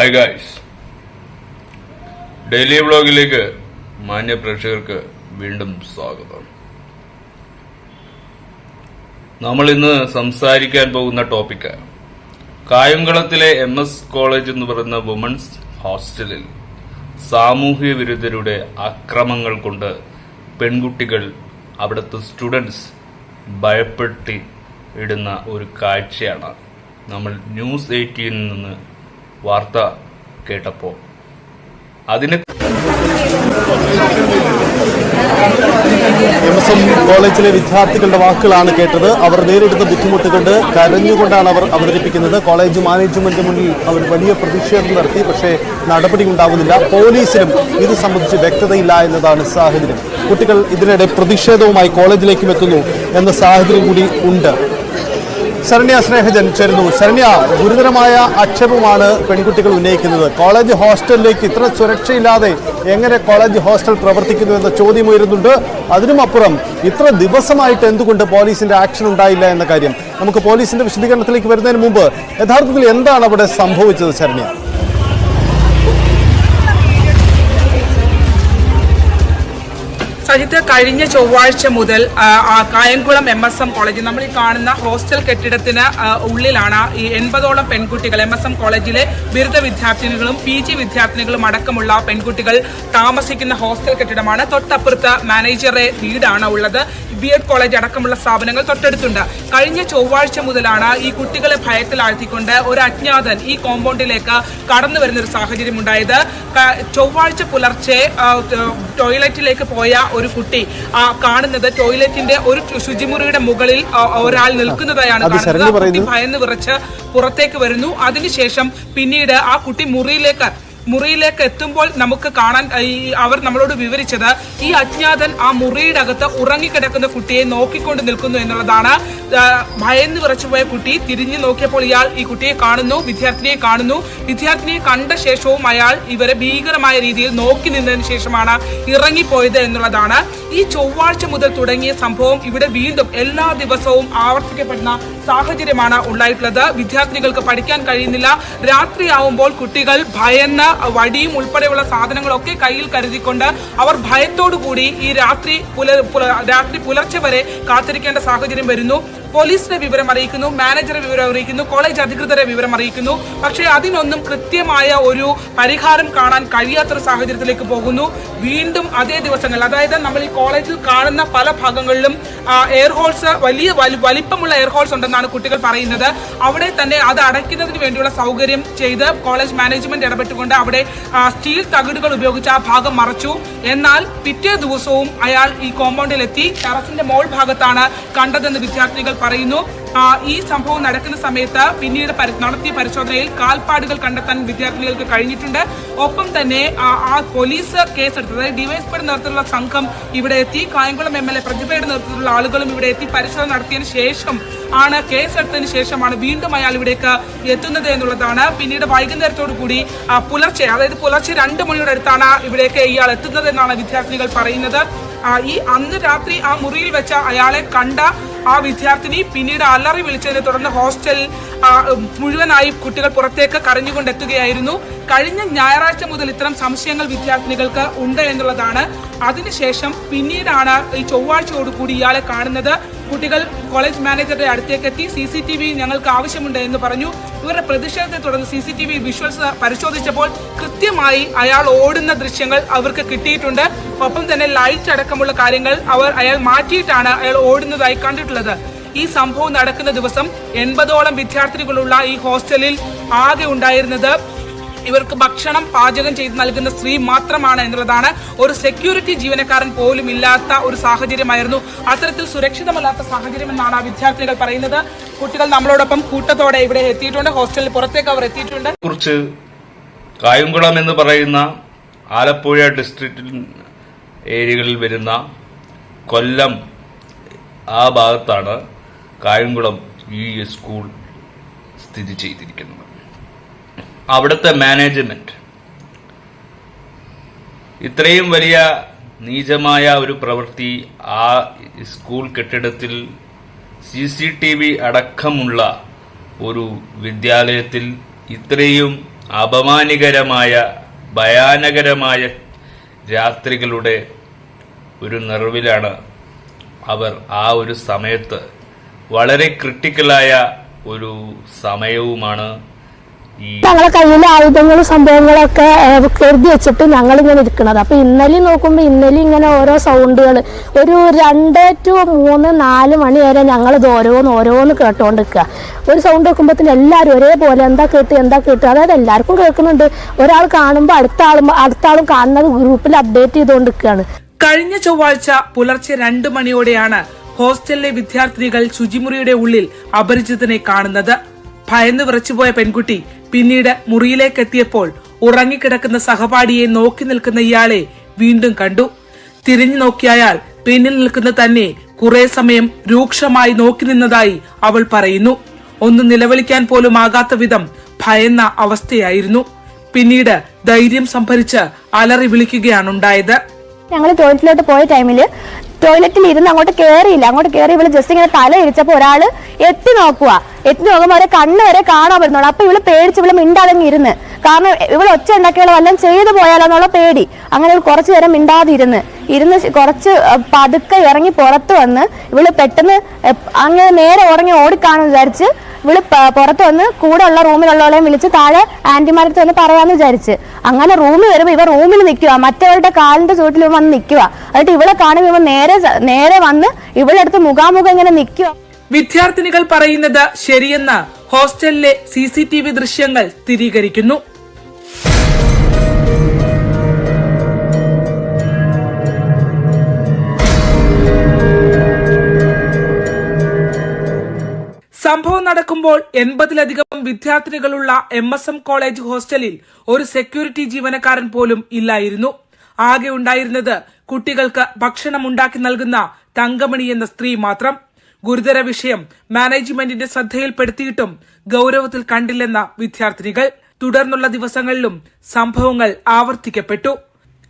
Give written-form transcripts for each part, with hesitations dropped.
Hi guys, daily വ്ളോഗിലേക്ക് മാന്യ പ്രേക്ഷകർക്ക് വീണ്ടും സ്വാഗതം. നമ്മൾ ഇന്ന് സംസാരിക്കാൻ പോകുന്ന ടോപ്പിക്ക് കായംകുളത്തിലെ MS കോളേജ് എന്ന് പറയുന്ന വുമൻസ് ഹോസ്റ്റലിൽ സാമൂഹ്യ വിരുദ്ധരുടെ അക്രമങ്ങൾ കൊണ്ട് പെൺകുട്ടികൾ, അവിടുത്തെ സ്റ്റുഡൻസ് ഭയപ്പെട്ടി ഇടുന്ന ഒരു കാഴ്ചയാണ് നമ്മൾ ന്യൂസ് 18 നിന്ന് വാർത്ത കേട്ടപ്പോൾ അതിന് MSM കോളേജിലെ വിദ്യാർത്ഥികളുടെ വാക്കുകളാണ് കേട്ടത്. അവർ നേരിടുന്ന ബുദ്ധിമുട്ടുകൊണ്ട് കരഞ്ഞുകൊണ്ടാണ് അവർ അവതരിപ്പിക്കുന്നത്. കോളേജ് മാനേജ്മെന്റ് മുന്നിൽ അവർ വലിയ പ്രതിഷേധം നടത്തി, പക്ഷേ നടപടി ഉണ്ടാകുന്നില്ല. പോലീസിനും ഇത് സംബന്ധിച്ച് വ്യക്തതയില്ല എന്നതാണ് സാഹചര്യം. കുട്ടികൾ ഇതിനിടെ പ്രതിഷേധവുമായി കോളേജിലേക്കും എത്തുന്നു എന്ന സാഹചര്യം കൂടി ഉണ്ട്. ശരണ്യ സ്നേഹജൻ ചേരുന്നു. ശരണ്യ, ഗുരുതരമായ ആക്ഷേപമാണ് പെൺകുട്ടികൾ ഉന്നയിക്കുന്നത്. കോളേജ് ഹോസ്റ്റലിലേക്ക് ഇത്ര സുരക്ഷയില്ലാതെ എങ്ങനെ കോളേജ് ഹോസ്റ്റൽ പ്രവർത്തിക്കുന്നു എന്ന ചോദ്യം ഉയരുന്നുണ്ട്. അതിനുമപ്പുറം ഇത്ര ദിവസമായിട്ട് എന്തുകൊണ്ട് പോലീസിന്റെ ആക്ഷൻ ഉണ്ടായില്ല എന്ന കാര്യം. നമുക്ക് പോലീസിന്റെ വിശദീകരണത്തിലേക്ക് വരുന്നതിന് മുമ്പ് യഥാർത്ഥത്തിൽ എന്താണ് അവിടെ സംഭവിച്ചത് ശരണ്യ? സജിത്ത്, കഴിഞ്ഞ ചൊവ്വാഴ്ച മുതൽ കായംകുളം MSM കോളേജ്, നമ്മൾ ഈ കാണുന്ന ഹോസ്റ്റൽ കെട്ടിടത്തിന് ഉള്ളിലാണ് ഈ 80ഓളം പെൺകുട്ടികൾ, MSM കോളേജിലെ ബിരുദ വിദ്യാർത്ഥിനികളും PG വിദ്യാർത്ഥിനികളും അടക്കമുള്ള പെൺകുട്ടികൾ താമസിക്കുന്ന ഹോസ്റ്റൽ കെട്ടിടമാണ്. തൊട്ടപ്പുറത്ത് മാനേജറെ വീടാണ് ഉള്ളത്. BEd കോളേജ് അടക്കമുള്ള സ്ഥാപനങ്ങൾ തൊട്ടടുത്തുണ്ട്. കഴിഞ്ഞ ചൊവ്വാഴ്ച മുതലാണ് ഈ കുട്ടികളെ ഭയത്തിലാഴ്ത്തിക്കൊണ്ട് ഒരു അജ്ഞാതൻ ഈ കോമ്പൗണ്ടിലേക്ക് കടന്നു വരുന്ന ഒരു സാഹചര്യം ഉണ്ടായത്. ചൊവ്വാഴ്ച പുലർച്ചെ ടോയ്ലറ്റിലേക്ക് പോയ ഒരു കുട്ടി കാണുന്നത് ടോയ്ലറ്റിന്റെ ഒരു ശുചിമുറിയുടെ മുകളിൽ ഒരാൾ നിൽക്കുന്നതായാണ് കാണുന്നത്. കുട്ടി ഭയന്ന് വിറച്ച് പുറത്തേക്ക് വരുന്നു. അതിനുശേഷം പിന്നീട് ആ കുട്ടി മുറിയിലേക്ക് എത്തുമ്പോൾ നമുക്ക് കാണാൻ, അവർ നമ്മളോട് വിവരിച്ചത് ഈ അജ്ഞാതൻ ആ മുറിയുടെ അകത്ത് ഉറങ്ങിക്കിടക്കുന്ന കുട്ടിയെ നോക്കിക്കൊണ്ട് നിൽക്കുന്നു എന്നുള്ളതാണ്. ഭയന്ന് വിറച്ചുപോയ കുട്ടി തിരിഞ്ഞു നോക്കിയപ്പോൾ ഇയാൾ ഈ കുട്ടിയെ കാണുന്നു, വിദ്യാർത്ഥിനിയെ കണ്ട ശേഷവും അയാൾ ഇവരെ ഭീകരമായ രീതിയിൽ നോക്കി നിന്നതിന് ശേഷമാണ് ഇറങ്ങിപ്പോയത് എന്നുള്ളതാണ്. ഈ ചൊവ്വാഴ്ച മുതൽ തുടങ്ങിയ സംഭവം ഇവിടെ വീണ്ടും എല്ലാ ദിവസവും ആവർത്തിക്കപ്പെടുന്ന സാഹചര്യമാണ് ഉണ്ടായിട്ടുള്ളത്. വിദ്യാർത്ഥിനികൾക്ക് പഠിക്കാൻ കഴിയുന്നില്ല. രാത്രിയാവുമ്പോൾ കുട്ടികൾ ഭയന്ന് വടിയും ഉൾപ്പെടെയുള്ള സാധനങ്ങളൊക്കെ കയ്യിൽ കരുതിക്കൊണ്ട് അവർ ഭയത്തോടുകൂടി ഈ രാത്രി പുലർച്ചെ വരെ കാത്തിരിക്കേണ്ട സാഹചര്യം വരുന്നു. പോലീസിനെ വിവരം അറിയിക്കുന്നു, മാനേജറെ വിവരം അറിയിക്കുന്നു, കോളേജ് അധികൃതരെ വിവരം അറിയിക്കുന്നു. പക്ഷേ അതിനൊന്നും കൃത്യമായ ഒരു പരിഹാരം കാണാൻ കഴിയാത്തൊരു സാഹചര്യത്തിലേക്ക് പോകുന്നു. വീണ്ടും അതേ ദിവസങ്ങൾ, അതായത് നമ്മൾ ഈ കോളേജിൽ കാണുന്ന പല ഭാഗങ്ങളിലും എയർ ഹോൾസ്, വലിപ്പമുള്ള എയർ ഹോൾസ് ഉണ്ടെന്നാണ് കുട്ടികൾ പറയുന്നത്. അവിടെ തന്നെ അത് അടയ്ക്കുന്നതിന് വേണ്ടിയുള്ള സൗകര്യം ചെയ്ത് കോളേജ് മാനേജ്മെന്റ് ഇടപെട്ടുകൊണ്ട് അവിടെ സ്റ്റീൽ തകിടുകൾ ഉപയോഗിച്ച് ആ ഭാഗം മറച്ചു. എന്നാൽ പിറ്റേ ദിവസവും അയാൾ ഈ കോമ്പൗണ്ടിൽ എത്തി ടെറസിന്റെ മോൾ ഭാഗത്താണ് കണ്ടതെന്ന് വിദ്യാർത്ഥിനികൾ പറയുന്നു. ഈ സംഭവം നടക്കുന്ന സമയത്ത് പിന്നീട് നടത്തിയ പരിശോധനയിൽ കാൽപ്പാടുകൾ കണ്ടെത്താൻ വിദ്യാർത്ഥിനികൾക്ക് കഴിഞ്ഞിട്ടുണ്ട്. ഒപ്പം തന്നെ ആ പോലീസ് കേസെടുത്തത്, ഡിവൈഎസ്പിയുടെ നേതൃത്വത്തിലുള്ള സംഘം ഇവിടെ എത്തി, കായംകുളം MLA പ്രതിഭയുടെ നേതൃത്വത്തിലുള്ള ആളുകളും ഇവിടെ എത്തി പരിശോധന നടത്തിയതിനു ശേഷം ആണ്, കേസെടുത്തതിന് ശേഷമാണ് വീണ്ടും അയാൾ ഇവിടേക്ക് എത്തുന്നത് എന്നുള്ളതാണ്. പിന്നീട് വൈകുന്നേരത്തോടു കൂടി പുലർച്ചെ 2 മണിയുടെ അടുത്താണ് ഇവിടേക്ക് ഇയാൾ എത്തുന്നത് എന്നാണ് വിദ്യാർത്ഥിനികൾ പറയുന്നത്. അന്ന് രാത്രി ആ മുറിയിൽ വെച്ച അയാളെ കണ്ട ആ വിദ്യാർത്ഥിനി പിന്നീട് അലറി വിളിച്ചതിനെ തുടർന്ന് ഹോസ്റ്റലിൽ മുഴുവനായി കുട്ടികൾ പുറത്തേക്ക് കരഞ്ഞുകൊണ്ടെത്തുകയായിരുന്നു. കഴിഞ്ഞ ഞായറാഴ്ച മുതൽ ഇത്തരം സംശയങ്ങൾ വിദ്യാർത്ഥിനികൾക്ക് ഉണ്ട് എന്നുള്ളതാണ്. അതിനുശേഷം പിന്നീടാണ് ഈ ചൊവ്വാഴ്ചയോടുകൂടി ഇയാളെ കാണുന്നത്. കുട്ടികൾ കോളേജ് മാനേജറുടെ അടുത്തേക്ക് എത്തി CCTV ഞങ്ങൾക്ക് ആവശ്യമുണ്ട് എന്ന് പറഞ്ഞു. ഇവരുടെ പ്രതിഷേധത്തെ തുടർന്ന് CCTV വിഷ്വൽസ് പരിശോധിച്ചപ്പോൾ കൃത്യമായി അയാൾ ഓടുന്ന ദൃശ്യങ്ങൾ അവർക്ക് കിട്ടിയിട്ടുണ്ട്. ഒപ്പം തന്നെ ലൈറ്റ് അടക്കമുള്ള കാര്യങ്ങൾ അയാൾ മാറ്റിയിട്ടാണ് അയാൾ ഓടുന്നതായി കണ്ടിട്ടുള്ളത്. ഈ സംഭവം നടക്കുന്ന ദിവസം 80ഓളം വിദ്യാർത്ഥിനികളുള്ള ഈ ഹോസ്റ്റലിൽ ആകെ ഉണ്ടായിരുന്നത് ഇവർക്ക് ഭക്ഷണം പാചകം ചെയ്ത് നൽകുന്ന സ്ത്രീ മാത്രമാണ് എന്നുള്ളതാണ്. ഒരു സെക്യൂരിറ്റി ജീവനക്കാരൻ പോലും ഇല്ലാത്ത ഒരു സാഹചര്യമായിരുന്നു. അത്തരത്തിൽ സുരക്ഷിതമല്ലാത്ത സാഹചര്യം എന്നാണ് ആ വിദ്യാർത്ഥിനികൾ പറയുന്നത്. കുട്ടികൾ നമ്മളോടൊപ്പം കൂട്ടത്തോടെ ഇവിടെ എത്തിയിട്ടുണ്ട്. ഹോസ്റ്റലിൽ പുറത്തേക്ക് അവർ എത്തിയിട്ടുണ്ട്. കുറിച്ച് കായംകുളം എന്ന് പറയുന്ന ആലപ്പുഴ ഡിസ്ട്രിക്റ്റ് ഏരിയകളിൽ വരുന്ന കൊല്ലം ആ ഭാഗത്താണ് കായംകുളം ഈ സ്കൂൾ സ്ഥിതി ചെയ്തിരിക്കുന്നത്. അവിടുത്തെ മാനേജ്മെന്റ് ഇത്രയും വലിയ നീചമായ ഒരു പ്രവൃത്തി ആ സ്കൂൾ കെട്ടിടത്തിൽ CCTV അടക്കമുള്ള ഒരു വിദ്യാലയത്തിൽ ഇത്രയും അപമാനികരമായ ഭയാനകരമായ രാത്രികളുടെ ഒരു നിറവിലാണ് അവർ. ആ ഒരു സമയത്ത് വളരെ ക്രിട്ടിക്കലായ ഒരു സമയവുമാണ് ഈ ഞങ്ങളെ കയ്യിൽ ആയുധങ്ങളും സംഭവങ്ങളൊക്കെ കരുതി വെച്ചിട്ട് ഞങ്ങൾ ഇങ്ങനെ ഇരിക്കണത്. അപ്പൊ ഇന്നലെ നോക്കുമ്പോ ഇന്നലെ ഇങ്ങനെ ഓരോ സൗണ്ടുകൾ ഒരു 2 to 3, 4 മണി വരെ ഞങ്ങൾ ഇത് ഓരോന്ന് കേട്ടോണ്ടിരിക്കുക. ഒരു സൗണ്ട് വെക്കുമ്പോഴത്തേന് എല്ലാവരും ഒരേപോലെ എന്താ കേട്ട് അതായത് എല്ലാവർക്കും കേൾക്കുന്നുണ്ട്. ഒരാൾ കാണുമ്പോൾ അടുത്ത ആളും കാണുന്നത് ഗ്രൂപ്പിൽ അപ്ഡേറ്റ് ചെയ്തുകൊണ്ടിരിക്കുകയാണ്. കഴിഞ്ഞ ചൊവ്വാഴ്ച പുലർച്ചെ 2 മണിയോടെയാണ് ഹോസ്റ്റലിലെ വിദ്യാർത്ഥിനികൾ ശുചിമുറിയുടെ ഉള്ളിൽ അപരിചിതനെ കാണുന്നത്. ഭയന്ന് വിറച്ചുപോയ പെൺകുട്ടി പിന്നീട് മുറിയിലേക്ക് എത്തിയപ്പോൾ ഉറങ്ങിക്കിടക്കുന്ന സഹപാഠിയെ നോക്കി നിൽക്കുന്ന ഇയാളെ വീണ്ടും കണ്ടു. തിരിഞ്ഞു നോക്കിയ അയാൾ പിന്നിൽ നിൽക്കുന്ന തന്നെ കുറെ സമയം രൂക്ഷമായി നോക്കി നിന്നതായി അവൾ പറയുന്നു. ഒന്ന് നിലവിളിക്കാൻ പോലും ആകാത്ത വിധം ഭയന്ന അവസ്ഥയായിരുന്നു. പിന്നീട് ധൈര്യം സംഭരിച്ച് അലറി വിളിക്കുകയാണുണ്ടായത്. ഞങ്ങൾ ടോയ്ലറ്റിലോട്ട് പോയ ടൈമിൽ ടോയ്ലറ്റിൽ ഇരുന്ന് അങ്ങോട്ട് കയറിയില്ല. അങ്ങോട്ട് കയറി ഇവള് ജസ്റ്റ് ഇങ്ങനെ തല ഇരിച്ചപ്പോൾ ഒരാള് എത്തി നോക്കുമ്പോ അവരെ കണ്ണ് വരെ കാണാൻ പറ്റുന്നുള്ളൂ. അപ്പൊ ഇവള് പേടിച്ച് ഇവള് മിണ്ടാതെങ്ങി ഇരുന്ന്, കാരണം ഇവള് ഒച്ച ഉണ്ടാക്കിയുള്ള വല്ലതും ചെയ്തു പോയാലോ എന്നുള്ള പേടി. അങ്ങനെ ഇവൾ കുറച്ചു നേരം മിണ്ടാതിരുന്ന് കുറച്ച് പതുക്കെ ഇറങ്ങി പുറത്ത് വന്ന് ഇവള് പെട്ടെന്ന് അങ്ങനെ നേരെ ഉറങ്ങി ഓടിക്കാണെന്ന് വിചാരിച്ച് ഇവള് പുറത്ത് വന്ന് കൂടെ ഉള്ള റൂമിലുള്ളവളെയും വിളിച്ച് താഴെ ആന്റിമാരടുത്ത് വന്ന് പറയാന്ന് വിചാരിച്ച് അങ്ങനെ റൂമിൽ വരുമ്പോ ഇവ റൂമിൽ നിൽക്കുക, മറ്റവരുടെ കാലിന്റെ ചുവട്ടിൽ വന്ന് നിൽക്കുക. എന്നിട്ട് ഇവളെ കാണുമ്പോൾ ഇവ നേരെ വന്ന് ഇവളുടെ അടുത്ത് മുഖാമുഖം ഇങ്ങനെ നിൽക്കുക. വിദ്യാർത്ഥിനികൾ പറയുന്നത് ശരിയെന്ന് ഹോസ്റ്റലിലെ CCTV ദൃശ്യങ്ങൾ സ്ഥിരീകരിക്കുന്നു. സംഭവം നടക്കുമ്പോൾ 80-ലധികം വിദ്യാർത്ഥിനികളുള്ള MSM കോളേജ് ഹോസ്റ്റലിൽ ഒരു സെക്യൂരിറ്റി ജീവനക്കാരൻ പോലും ഇല്ലായിരുന്നു. ആകെ ഉണ്ടായിരുന്നത് കുട്ടികൾക്ക് ഭക്ഷണം ഉണ്ടാക്കി നൽകുന്ന തങ്കമണി എന്ന സ്ത്രീ മാത്രം. ഗുരുതര വിഷയം മാനേജ്മെന്റിന്റെ ശ്രദ്ധയിൽപ്പെടുത്തിയിട്ടും ഗൌരവത്തിൽ കണ്ടില്ലെന്ന വിദ്യാർത്ഥിനികൾ. തുടർന്നുള്ള ദിവസങ്ങളിലും സംഭവങ്ങൾ ആവർത്തിക്കപ്പെട്ടു.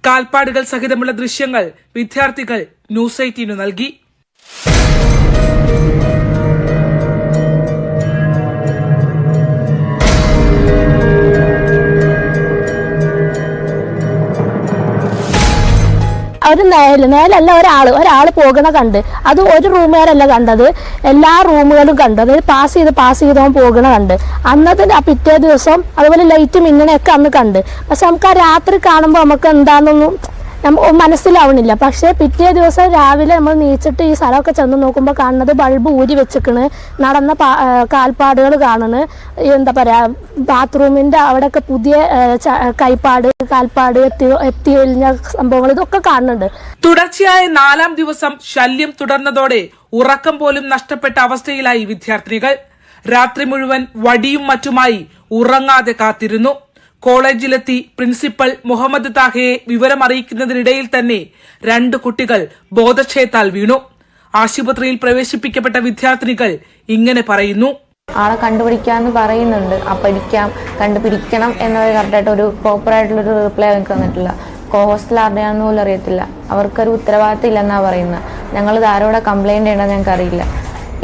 കാൽപ്പാടുകൾ സഹിതമുള്ള ദൃശ്യങ്ങൾ വിദ്യാർത്ഥികൾ ന്യൂസ് 18 നൽകി. ഒരു നേലല്ല ഒരാള് പോകണ കണ്ട്. അത് ഒരു റൂമുകാരല്ല കണ്ടത്, എല്ലാ റൂമുകളും കണ്ടു. അതായത് പാസ് ചെയ്തവൻ പോകണ കണ്ട്. അന്നത്തെ ആ പിറ്റേ ദിവസം അതുപോലെ ലൈറ്റ് മിന്നണയൊക്കെ അന്ന് കണ്ട്. പക്ഷെ നമുക്ക് ആ രാത്രി കാണുമ്പോൾ നമുക്ക് എന്താണെന്നൊന്നും മനസ്സിലാവണില്ല. പക്ഷെ പിറ്റേ ദിവസം രാവിലെ നമ്മൾ നീച്ചിട്ട് ഈ സ്ഥലമൊക്കെ ചെന്ന് നോക്കുമ്പോൾ കാണുന്നത് ബൾബ് ഊരി വെച്ചിക്കണ്, നടന്ന കാൽപ്പാടുകൾ കാണണ്. എന്താ പറയാ, ബാത്റൂമിന്റെ അവിടെയൊക്കെ പുതിയ കാൽപ്പാട് എത്തി ഒഴിഞ്ഞ സംഭവങ്ങൾ ഇതൊക്കെ കാണുന്നുണ്ട്. തുടർച്ചയായ 4-ാം ദിവസം ശല്യം തുടർന്നതോടെ ഉറക്കം പോലും നഷ്ടപ്പെട്ട അവസ്ഥയിലായി വിദ്യാർത്ഥിനികൾ. രാത്രി മുഴുവൻ വടിയും മറ്റുമായി ഉറങ്ങാതെ കാത്തിരുന്നു. കോളേജിലെത്തി പ്രിൻസിപ്പൽ മുഹമ്മദ് താഹയെ വിവരമറിയിക്കുന്നതിനിടയിൽ തന്നെ 2 കുട്ടികൾ ബോധക്ഷയത്താൽ വീണു. ആശുപത്രിയിൽ പ്രവേശിപ്പിക്കപ്പെട്ട വിദ്യാർത്ഥിനികൾ ഇങ്ങനെ പറയുന്നു. ആളെ കണ്ടുപിടിക്കാന്ന് പറയുന്നുണ്ട്, കണ്ടുപിടിക്കണം എന്നൊരു കറക്റ്റായിട്ട് ഒരു പ്രോപ്പറായിട്ടുള്ളൊരു റിപ്ലൈ എനിക്ക് തന്നിട്ടില്ല. ഹോസ്റ്റൽ ആരുടെയാണെന്ന് പോലും അറിയത്തില്ല. അവർക്കൊരു ഉത്തരവാദിത്തം ഇല്ലെന്നാണ് പറയുന്നത്. ഞങ്ങളിത് ആരോടെ കംപ്ലൈൻറ്റ് ചെയ്യണമെന്ന് ഞങ്ങൾക്ക് അറിയില്ല.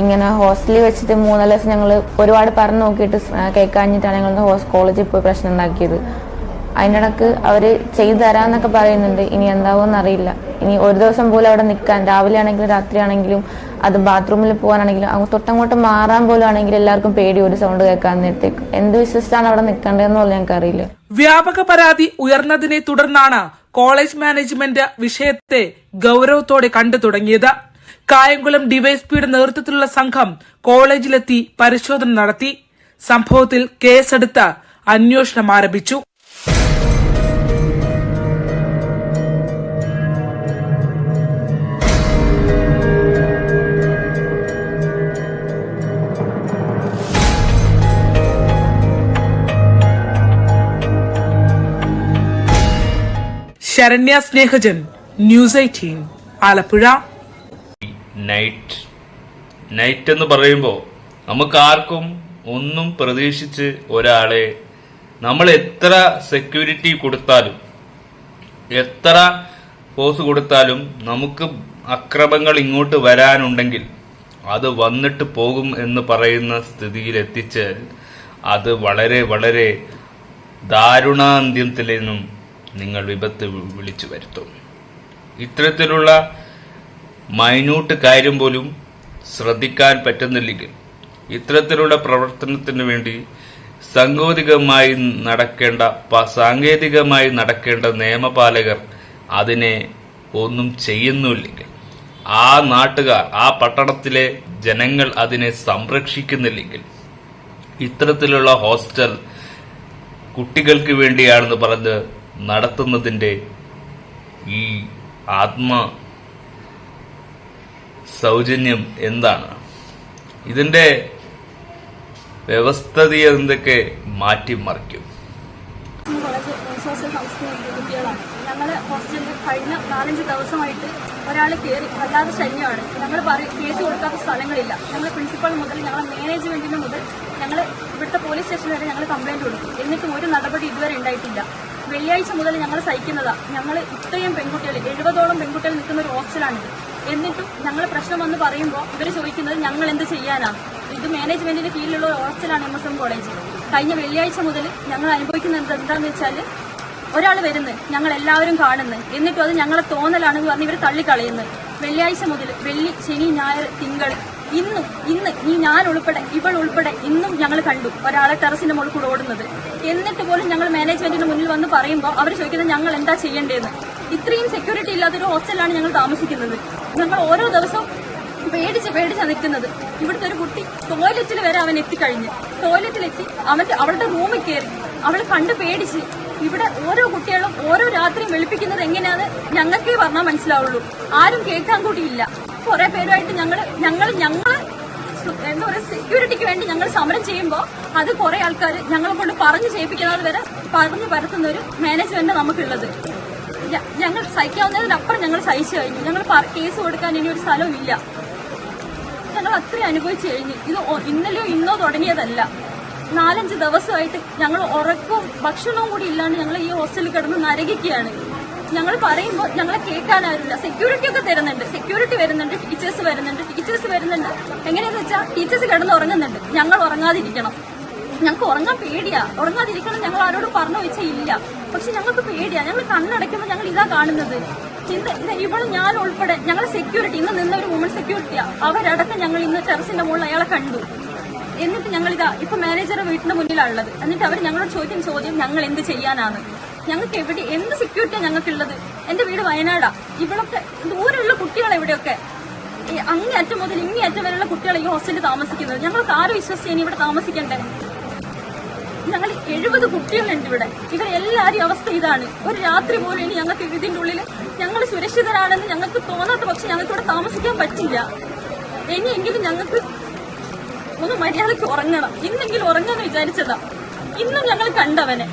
ഇങ്ങനെ ഹോസ്റ്റലിൽ വെച്ചിട്ട് 3-4 ദിവസം ഞങ്ങൾ ഒരുപാട് പറഞ്ഞു നോക്കിയിട്ട് കേൾക്കാഞ്ഞിട്ടാണ് ഞങ്ങൾ കോളേജിൽ പോയി പ്രശ്നം ഉണ്ടാക്കിയത്. അതിൻ്റെ ഇടക്ക് അവർ ചെയ്തു തരാമെന്നൊക്കെ പറയുന്നുണ്ട്. ഇനി എന്താവുമെന്ന് അറിയില്ല. ഇനി ഒരു ദിവസം പോലും അവിടെ നിൽക്കാൻ, രാവിലെ ആണെങ്കിലും രാത്രി ആണെങ്കിലും, അത് ബാത്റൂമിൽ പോകാനാണെങ്കിലും തൊട്ടങ്ങോട്ട് മാറാൻ പോലും ആണെങ്കിലും എല്ലാവർക്കും പേടി, ഒരു സൗണ്ട് കേൾക്കാൻ നേരത്തേക്ക്. എന്ത് വിശ്വസിച്ചാണ് അവിടെ നിൽക്കേണ്ടതെന്ന് പോലും ഞങ്ങൾക്ക് അറിയില്ല. വ്യാപക പരാതി ഉയർന്നതിനെ തുടർന്നാണ് കോളേജ് മാനേജ്മെന്റ് വിഷയത്തെ ഗൌരവത്തോടെ കണ്ടു തുടങ്ങിയത്. കായംകുളം ഡിവൈഎസ്പിയുടെ നേതൃത്വത്തിലുള്ള സംഘം കോളേജിലെത്തി പരിശോധന നടത്തി. സംഭവത്തിൽ കേസെടുത്ത് അന്വേഷണം ആരംഭിച്ചു. ശരണ്യ സ്നേഹജൻ, ന്യൂസ് 18, ആലപ്പുഴ. നൈറ്റ് എന്ന് പറയുമ്പോൾ നമുക്ക് ആർക്കും ഒന്നും പ്രതീക്ഷിച്ച് ഒരാളെ നമ്മൾ എത്ര സെക്യൂരിറ്റി കൊടുത്താലും എത്ര ഫോഴ്സ് കൊടുത്താലും നമുക്ക് അക്രമങ്ങൾ ഇങ്ങോട്ട് വരാനുണ്ടെങ്കിൽ അത് വന്നിട്ട് പോകും എന്ന് പറയുന്ന സ്ഥിതിയിൽ എത്തിച്ചാൽ അത് വളരെ വളരെ ദാരുണാന്ത്യത്തിലേനും നിങ്ങൾ വിപത്ത് വിളിച്ചു വരുത്തും. ഇത്തരത്തിലുള്ള മൈന്യൂട്ട് കാര്യം പോലും ശ്രദ്ധിക്കാൻ പറ്റുന്നില്ലെങ്കിൽ ഇത്തരത്തിലുള്ള പ്രവർത്തനത്തിന് വേണ്ടി സാങ്കേതികമായി നടക്കേണ്ട നിയമപാലകർ അതിനെ ഒന്നും ചെയ്യുന്നില്ലെങ്കിൽ, ആ നാട്ടുകാർ, ആ പട്ടണത്തിലെ ജനങ്ങൾ അതിനെ സംരക്ഷിക്കുന്നില്ലെങ്കിൽ, ഇത്തരത്തിലുള്ള ഹോസ്റ്റൽ കുട്ടികൾക്ക് വേണ്ടിയാണെന്ന് പറഞ്ഞ് നടത്തുന്നതിൻ്റെ ഈ സൗജന്യം എന്താണ്? ഇതിന്റെ വ്യവസ്ഥിതിയെ എന്തൊക്കെ മാറ്റിമറിക്കും? സോഷ്യൽ ഹൗസിംഗ് കുട്ടികളാണ് ഞങ്ങൾ ഹോസ്റ്റലിൽ കഴിഞ്ഞ 4-5 ദിവസമായിട്ട് ഒരാൾ കയറി വല്ലാതെ ശല്യമാണ്. ഞങ്ങൾ കേസ് കൊടുക്കാത്ത സ്ഥലങ്ങളില്ല. ഞങ്ങൾ പ്രിൻസിപ്പൽ മുതൽ ഞങ്ങൾ മാനേജ്മെന്റിന് മുതൽ ഞങ്ങൾ ഇവിടുത്തെ പോലീസ് സ്റ്റേഷൻ വരെ ഞങ്ങൾ കംപ്ലൈന്റ് കൊടുത്തു. എന്നിട്ടും ഒരു നടപടി ഇതുവരെ ഉണ്ടായിട്ടില്ല. വെള്ളിയാഴ്ച മുതൽ ഞങ്ങൾ സഹിക്കുന്നതാ. ഞങ്ങൾ ഇത്രയും പെൺകുട്ടികൾ 70ഓളം പെൺകുട്ടികൾ നിൽക്കുന്ന ഒരു ഹോസ്റ്റലാണിത്. എന്നിട്ടും ഞങ്ങൾ പ്രശ്നം വന്ന് പറയുമ്പോൾ ഇവർ ചോദിക്കുന്നത് ഞങ്ങൾ എന്ത് ചെയ്യാനാണ്? ഇത് മാനേജ്മെന്റിന്റെ കീഴിലുള്ള ഒരു ഹോസ്റ്റലാണ് MSM കോളേജ്. കഴിഞ്ഞ വെള്ളിയാഴ്ച മുതൽ ഞങ്ങൾ അനുഭവിക്കുന്നത് എന്താണെന്ന് വെച്ചാൽ, ഒരാൾ വരുന്നത് ഞങ്ങൾ എല്ലാവരും കാണുന്നത്, എന്നിട്ടും അത് ഞങ്ങളെ തോന്നലാണെന്ന് പറഞ്ഞ് ഇവർ തള്ളിക്കളയുന്നത്. വെള്ളിയാഴ്ച മുതൽ വെള്ളി, ശനി, ഞായർ, തിങ്കൾ, ഇന്ന് ഞാൻ ഉൾപ്പെടെ ഇവൾ ഉൾപ്പെടെ ഇന്നും ഞങ്ങൾ കണ്ടു ഒരാളെ ടെറസിന്റെ മുകളിൽ കൂടെ ഓടുന്നത്. എന്നിട്ട് പോലും ഞങ്ങൾ മാനേജ്മെന്റിന് മുന്നിൽ വന്ന് പറയുമ്പോൾ അവർ ചോദിക്കുന്നത് ഞങ്ങൾ എന്താ ചെയ്യേണ്ടതെന്ന്. ഇത്രയും സെക്യൂരിറ്റി ഇല്ലാത്തൊരു ഹോസ്റ്റലിലാണ് ഞങ്ങൾ താമസിക്കുന്നത്. ഞങ്ങൾ ഓരോ ദിവസവും പേടിച്ചാണ് നിൽക്കുന്നത്. ഇവിടുത്തെ ഒരു കുട്ടി ടോയ്ലറ്റിൽ വരെ അവൻ എത്തിക്കഴിഞ്ഞ്, ടോയ്ലറ്റിലെത്തി അവളുടെ റൂമിൽ കയറി, അവൾ കണ്ട് പേടിച്ച്. ഇവിടെ ഓരോ കുട്ടികളും ഓരോ രാത്രിയും വെളുപ്പിക്കുന്നത് എങ്ങനെയാന്ന് ഞങ്ങൾക്കേ പറഞ്ഞാൽ മനസ്സിലാവുള്ളൂ. ആരും കേൾക്കാൻ കൂടിയില്ല. കുറെ പേരുമായിട്ട് ഞങ്ങൾ എന്താ പറയുക, സെക്യൂരിറ്റിക്ക് വേണ്ടി ഞങ്ങൾ സമരം ചെയ്യുമ്പോൾ അത് കുറെ ആൾക്കാർ ഞങ്ങളെ കൊണ്ട് പറഞ്ഞു ചെയ്യിപ്പിക്കുന്നത് വരെ പറഞ്ഞു പരത്തുന്ന ഒരു മാനേജ്മെന്റ് നമുക്കുള്ളത്. ഞങ്ങൾ സഹിക്കാവുന്നതിനപ്പുറം ഞങ്ങൾ സഹിച്ചു കഴിഞ്ഞു. ഞങ്ങൾ കേസ് കൊടുക്കാൻ ഇനി ഒരു സ്ഥലവും ഇല്ല. ഞങ്ങൾ അത്രയും അനുഭവിച്ചു കഴിഞ്ഞു. ഇത് ഇന്നലെയോ ഇന്നോ തുടങ്ങിയതല്ല. 4-5 ദിവസമായിട്ട് ഞങ്ങൾ ഉറക്കവും ഭക്ഷണവും കൂടി ഇല്ലാണ്ട് ഞങ്ങൾ ഈ ഹോസ്റ്റലിൽ കിടന്ന് നരകിക്കുകയാണ്. ഞങ്ങൾ പറയുമ്പോൾ ഞങ്ങളെ കേൾക്കാനാവില്ല. സെക്യൂരിറ്റി ഒക്കെ തരുന്നുണ്ട്, സെക്യൂരിറ്റി വരുന്നുണ്ട്, ടീച്ചേഴ്സ് വരുന്നുണ്ട്. എങ്ങനെയാന്ന് വെച്ചാൽ ടീച്ചേഴ്സ് കിടന്ന് ഉറങ്ങുന്നുണ്ട്, ഞങ്ങൾ ഉറങ്ങാതിരിക്കണം. ഞങ്ങൾക്ക് ഉറങ്ങാൻ പേടിയാ. ഉറങ്ങാതിരിക്കണം ഞങ്ങൾ ആരോട് പറഞ്ഞു വെച്ചാൽ ഇല്ല. പക്ഷെ ഞങ്ങൾക്ക് പേടിയാ. ഞങ്ങൾ കണ്ണടയ്ക്കുമ്പോൾ ഞങ്ങൾ ഇതാ കാണുന്നത്. ഇവളും ഞാൻ ഉൾപ്പെടെ ഞങ്ങൾ സെക്യൂരിറ്റി, ഇന്ന് നിന്ന ഒരു വുമൺ സെക്യൂരിറ്റിയാ, അവരടക്കം ഞങ്ങൾ ഇന്ന് ടെറസിന്റെ മുകളിൽ അയാളെ കണ്ടു. എന്നിട്ട് ഞങ്ങളിതാ ഇപ്പൊ മാനേജറുടെ വീട്ടിന്റെ മുന്നിലുള്ളത്. എന്നിട്ട് അവർ ഞങ്ങളോട് ചോദ്യം ഞങ്ങൾ എന്ത് ചെയ്യാനാണ്? ഞങ്ങൾക്ക് എന്ത് സെക്യൂരിറ്റിയാണ് ഞങ്ങൾക്കുള്ളത്? എന്റെ വീട് വയനാടാ. ഇവളൊക്കെ ദൂരെയുള്ള കുട്ടികളെ ഇവിടെയൊക്കെ അങ്ങേയറ്റം മുതൽ ഇങ്ങേയറ്റം വരെയുള്ള കുട്ടികളെ ഈ ഹോസ്റ്റലിൽ താമസിക്കുന്നത്. ഞങ്ങൾക്ക് ആരും വിശ്വസിച്ച് ഇവിടെ താമസിക്കണ്ടേ? ഞങ്ങൾ 70 കുട്ടികളുണ്ട് ഇവിടെ. ഇവരെല്ലാവരും അവസ്ഥ ഇതാണ്. ഒരു രാത്രി പോലും ഇനി ഞങ്ങൾക്ക് ഇതിന്റെ ഉള്ളിൽ ഞങ്ങൾ സുരക്ഷിതരാണെന്ന് ഞങ്ങൾക്ക് തോന്നാത്ത പക്ഷെ ഞങ്ങൾക്ക് ഇവിടെ താമസിക്കാൻ പറ്റില്ല. ഇനിയെങ്കിലും ഞങ്ങൾക്ക് ഒന്ന് മര്യാദയ്ക്ക് ഉറങ്ങണം. ഇന്നെങ്കിലും ഉറങ്ങാന്ന് വിചാരിച്ചതാ. ഇന്നും ഞങ്ങൾ കണ്ടവനെ